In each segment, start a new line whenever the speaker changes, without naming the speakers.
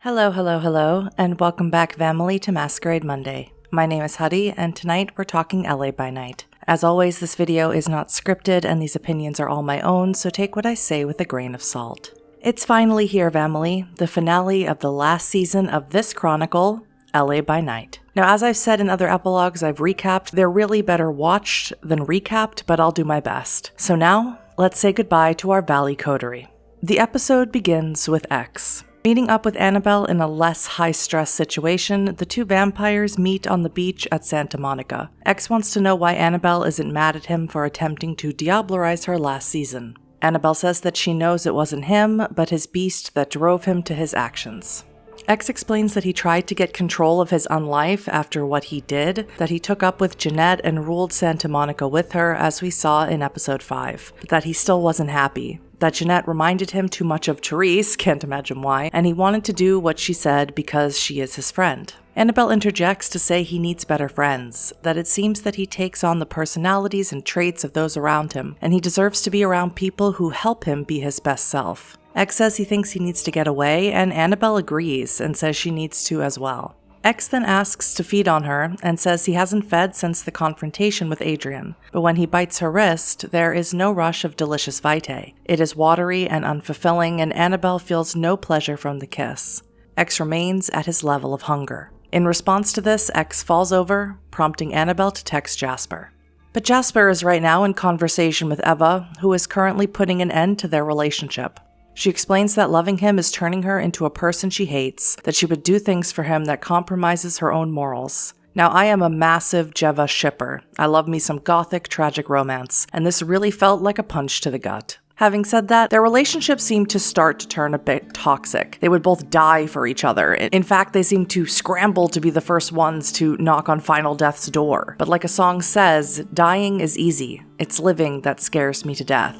Hello, hello, hello, and welcome back, family, to Masquerade Monday. My name is Huddy, and tonight we're talking LA by Night. As always, this video is not scripted, and these opinions are all my own, so take what I say with a grain of salt. It's finally here, family, the finale of the last season of this chronicle, LA by Night. Now, as I've said in other epilogues I've recapped, they're really better watched than recapped, but I'll do my best. So now, let's say goodbye to our Valley coterie. The episode begins with X. Meeting up with Annabelle in a less high-stress situation, the two vampires meet on the beach at Santa Monica. X wants to know why Annabelle isn't mad at him for attempting to diablerize her last season. Annabelle says that she knows it wasn't him, but his beast that drove him to his actions. X explains that he tried to get control of his own life after what he did, that he took up with Jeanette and ruled Santa Monica with her, as we saw in episode 5, but that he still wasn't happy. That Jeanette reminded him too much of Therese, can't imagine why, and he wanted to do what she said because she is his friend. Annabelle interjects to say he needs better friends, that it seems that he takes on the personalities and traits of those around him, and he deserves to be around people who help him be his best self. X says he thinks he needs to get away, and Annabelle agrees and says she needs to as well. X then asks to feed on her and says he hasn't fed since the confrontation with Adrian, but when he bites her wrist, there is no rush of delicious vitae. It is watery and unfulfilling, and Annabelle feels no pleasure from the kiss. X remains at his level of hunger. In response to this, X falls over, prompting Annabelle to text Jasper. But Jasper is right now in conversation with Eva, who is currently putting an end to their relationship. She explains that loving him is turning her into a person she hates, that she would do things for him that compromises her own morals. Now, I am a massive Jeva shipper. I love me some gothic, tragic romance, and this really felt like a punch to the gut. Having said that, their relationship seemed to start to turn a bit toxic. They would both die for each other. In fact, they seemed to scramble to be the first ones to knock on Final Death's door. But like a song says, dying is easy. It's living that scares me to death.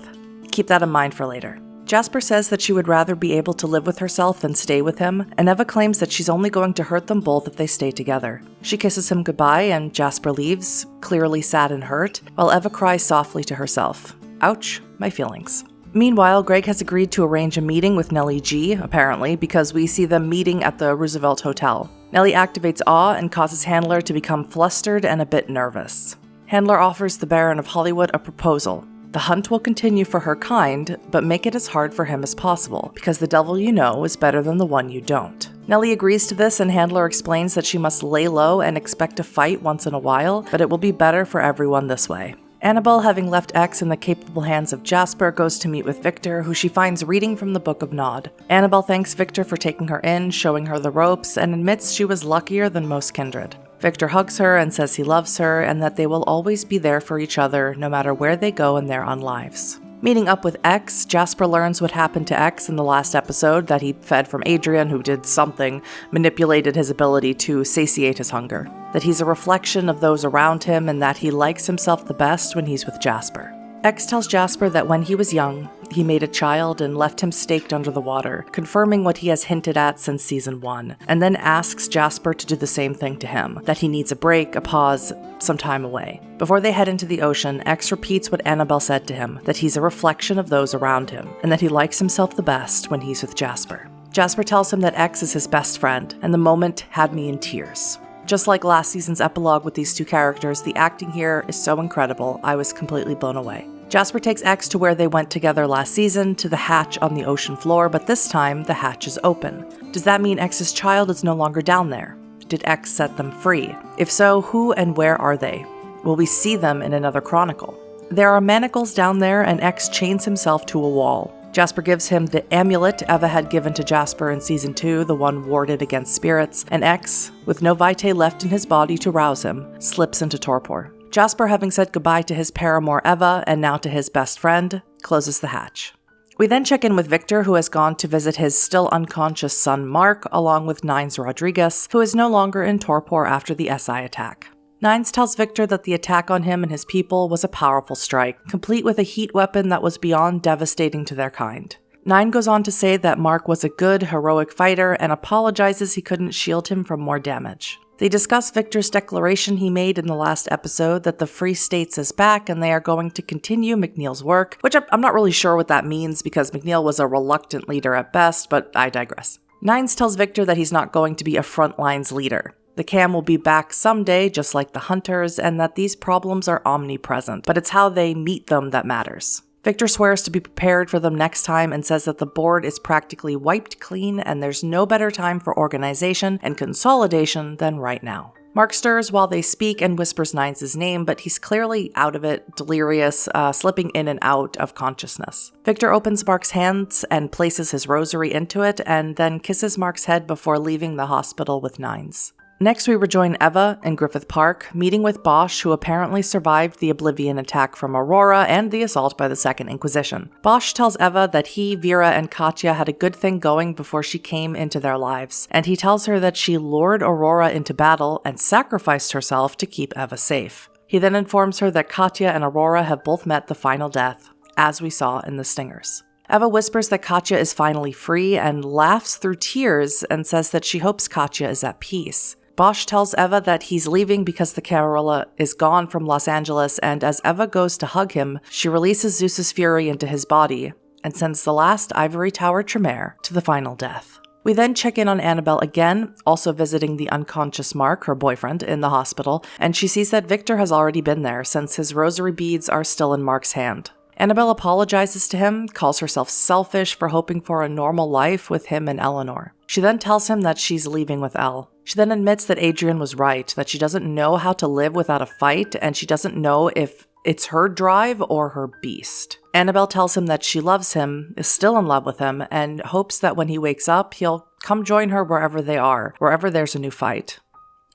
Keep that in mind for later. Jasper says that she would rather be able to live with herself than stay with him, and Eva claims that she's only going to hurt them both if they stay together. She kisses him goodbye, and Jasper leaves, clearly sad and hurt, while Eva cries softly to herself. Ouch, my feelings. Meanwhile, Greg has agreed to arrange a meeting with Nellie G, apparently, because we see them meeting at the Roosevelt Hotel. Nellie activates awe and causes Handler to become flustered and a bit nervous. Handler offers the Baron of Hollywood a proposal. The hunt will continue for her kind, but make it as hard for him as possible, because the devil you know is better than the one you don't. Nellie agrees to this, and Handler explains that she must lay low and expect a fight once in a while, but it will be better for everyone this way. Annabelle, having left X in the capable hands of Jasper, goes to meet with Victor, who she finds reading from the Book of Nod. Annabelle thanks Victor for taking her in, showing her the ropes, and admits she was luckier than most kindred. Victor hugs her and says he loves her and that they will always be there for each other no matter where they go in their own lives. Meeting up with X, Jasper learns what happened to X in the last episode, that he fed from Adrian, who did something, manipulated his ability to satiate his hunger, that he's a reflection of those around him and that he likes himself the best when he's with Jasper. X tells Jasper that when he was young, he made a child and left him staked under the water, confirming what he has hinted at since season 1, and then asks Jasper to do the same thing to him, that he needs a break, a pause, some time away. Before they head into the ocean, X repeats what Annabelle said to him, that he's a reflection of those around him, and that he likes himself the best when he's with Jasper. Jasper tells him that X is his best friend, and the moment had me in tears. Just like last season's epilogue with these two characters, the acting here is so incredible, I was completely blown away. Jasper takes X to where they went together last season, to the hatch on the ocean floor, but this time, the hatch is open. Does that mean X's child is no longer down there? Did X set them free? If so, who and where are they? Will we see them in another chronicle? There are manacles down there, and X chains himself to a wall. Jasper gives him the amulet Eva had given to Jasper in season 2, the one warded against spirits, and X, with no vitae left in his body to rouse him, slips into torpor. Jasper, having said goodbye to his paramour Eva, and now to his best friend, closes the hatch. We then check in with Victor, who has gone to visit his still unconscious son Mark, along with Nines Rodriguez, who is no longer in torpor after the SI attack. Nines tells Victor that the attack on him and his people was a powerful strike, complete with a heat weapon that was beyond devastating to their kind. Nine goes on to say that Mark was a good, heroic fighter and apologizes he couldn't shield him from more damage. They discuss Victor's declaration he made in the last episode that the Free States is back and they are going to continue McNeil's work, which I'm not really sure what that means because McNeil was a reluctant leader at best, but I digress. Nines tells Victor that he's not going to be a front lines leader. The cam will be back someday, just like the hunters, and that these problems are omnipresent, but it's how they meet them that matters. Victor swears to be prepared for them next time and says that the board is practically wiped clean and there's no better time for organization and consolidation than right now. Mark stirs while they speak and whispers Nines' name, but he's clearly out of it, delirious, slipping in and out of consciousness. Victor opens Mark's hands and places his rosary into it, and then kisses Mark's head before leaving the hospital with Nines. Next, we rejoin Eva in Griffith Park, meeting with Bosch, who apparently survived the Oblivion attack from Aurora and the assault by the Second Inquisition. Bosch tells Eva that he, Vera, and Katya had a good thing going before she came into their lives, and he tells her that she lured Aurora into battle and sacrificed herself to keep Eva safe. He then informs her that Katya and Aurora have both met the final death, as we saw in the Stingers. Eva whispers that Katya is finally free and laughs through tears and says that she hopes Katya is at peace. Bosch tells Eva that he's leaving because the Camarilla is gone from Los Angeles, and as Eva goes to hug him, she releases Zeus's fury into his body and sends the last Ivory Tower Tremere to the final death. We then check in on Annabelle again, also visiting the unconscious Mark, her boyfriend, in the hospital, and she sees that Victor has already been there since his rosary beads are still in Mark's hand. Annabelle apologizes to him, calls herself selfish for hoping for a normal life with him and Eleanor. She then tells him that she's leaving with Elle. She then admits that Adrian was right, that she doesn't know how to live without a fight, and she doesn't know if it's her drive or her beast. Annabelle tells him that she loves him, is still in love with him, and hopes that when he wakes up, he'll come join her wherever they are, wherever there's a new fight.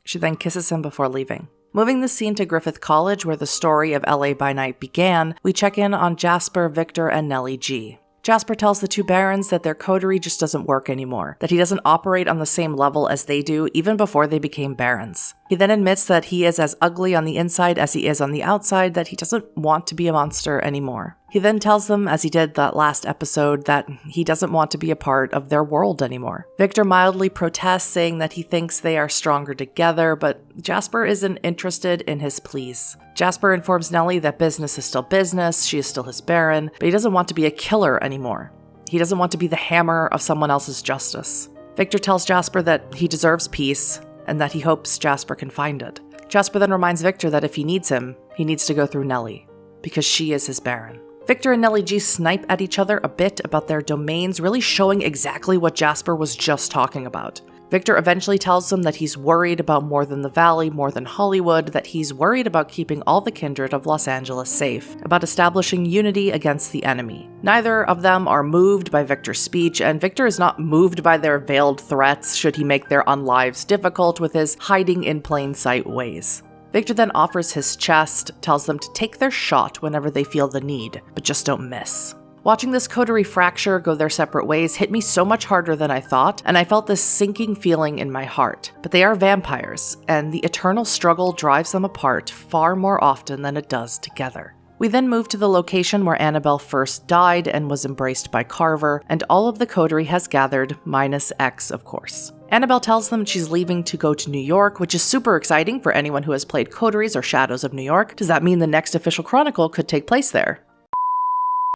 She then kisses him before leaving. Moving the scene to Griffith College, where the story of LA by Night began, we check in on Jasper, Victor, and Nellie G. Jasper tells the two barons that their coterie just doesn't work anymore, that he doesn't operate on the same level as they do even before they became barons. He then admits that he is as ugly on the inside as he is on the outside, that he doesn't want to be a monster anymore. He then tells them, as he did that last episode, that he doesn't want to be a part of their world anymore. Victor mildly protests, saying that he thinks they are stronger together, but Jasper isn't interested in his pleas. Jasper informs Nellie that business is still business, she is still his baron, but he doesn't want to be a killer anymore. He doesn't want to be the hammer of someone else's justice. Victor tells Jasper that he deserves peace, and that he hopes Jasper can find it. Jasper then reminds Victor that if he needs him, he needs to go through Nellie, because she is his baron. Victor and Nellie G snipe at each other a bit about their domains, really showing exactly what Jasper was just talking about. Victor eventually tells them that he's worried about more than the Valley, more than Hollywood, that he's worried about keeping all the kindred of Los Angeles safe, about establishing unity against the enemy. Neither of them are moved by Victor's speech, and Victor is not moved by their veiled threats should he make their unlives difficult with his hiding in plain sight ways. Victor then offers his chest, tells them to take their shot whenever they feel the need, but just don't miss. Watching this coterie fracture go their separate ways hit me so much harder than I thought, and I felt this sinking feeling in my heart. But they are vampires, and the eternal struggle drives them apart far more often than it does together. We then move to the location where Annabelle first died and was embraced by Carver, and all of the coterie has gathered, minus X, of course. Annabelle tells them she's leaving to go to New York, which is super exciting for anyone who has played Coteries or Shadows of New York. Does that mean the next official chronicle could take place there?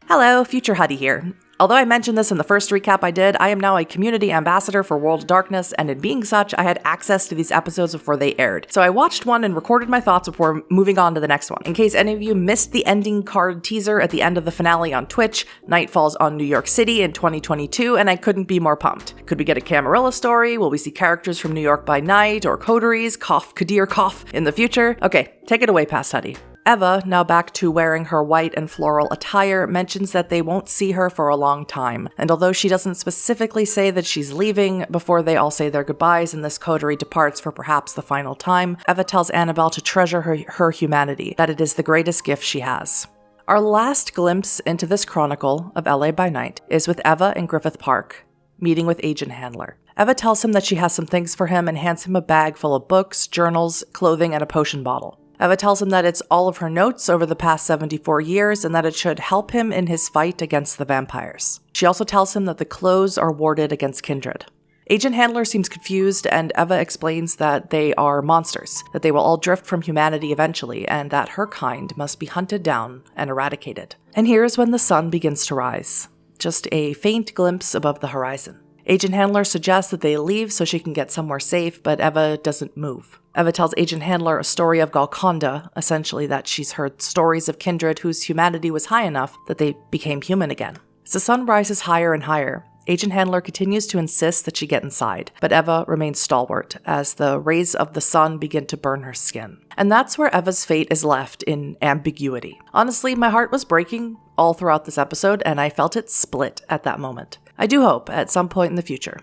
Hello, future Huddy here. Although I mentioned this in the first recap I did, I am now a community ambassador for World of Darkness, and in being such, I had access to these episodes before they aired. So I watched one and recorded my thoughts before moving on to the next one. In case any of you missed the ending card teaser at the end of the finale on Twitch, night falls on New York City in 2022, and I couldn't be more pumped. Could we get a Camarilla story? Will we see characters from New York by Night or coteries, cough, Kadir cough, in the future? Okay, take it away, past Huddy. Eva, now back to wearing her white and floral attire, mentions that they won't see her for a long time, and although she doesn't specifically say that she's leaving before they all say their goodbyes and this coterie departs for perhaps the final time, Eva tells Annabelle to treasure her humanity, that it is the greatest gift she has. Our last glimpse into this chronicle of LA by Night is with Eva in Griffith Park, meeting with Agent Handler. Eva tells him that she has some things for him and hands him a bag full of books, journals, clothing, and a potion bottle. Eva tells him that it's all of her notes over the past 74 years and that it should help him in his fight against the vampires. She also tells him that the clothes are warded against kindred. Agent Handler seems confused, and Eva explains that they are monsters, that they will all drift from humanity eventually, and that her kind must be hunted down and eradicated. And here's when the sun begins to rise. Just a faint glimpse above the horizon. Agent Handler suggests that they leave so she can get somewhere safe, but Eva doesn't move. Eva tells Agent Handler a story of Golconda, essentially that she's heard stories of kindred whose humanity was high enough that they became human again. As the sun rises higher and higher, Agent Handler continues to insist that she get inside, but Eva remains stalwart as the rays of the sun begin to burn her skin. And that's where Eva's fate is left, in ambiguity. Honestly, my heart was breaking all throughout this episode, and I felt it split at that moment. I do hope, at some point in the future,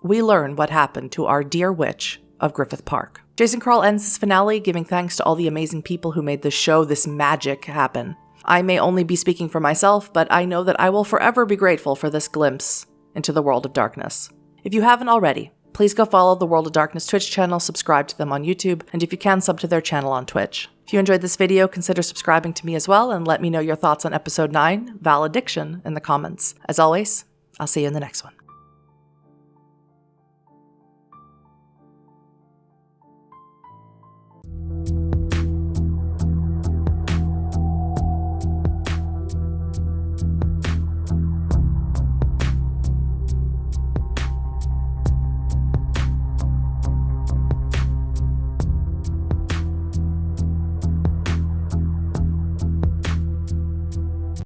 we learn what happened to our dear witch of Griffith Park. Jason Carl ends his finale giving thanks to all the amazing people who made this show, this magic, happen. I may only be speaking for myself, but I know that I will forever be grateful for this glimpse into the World of Darkness. If you haven't already, please go follow the World of Darkness Twitch channel, subscribe to them on YouTube, and if you can, sub to their channel on Twitch. If you enjoyed this video, consider subscribing to me as well, and let me know your thoughts on Episode 9, Valediction, in the comments. As always, I'll see you in the next one.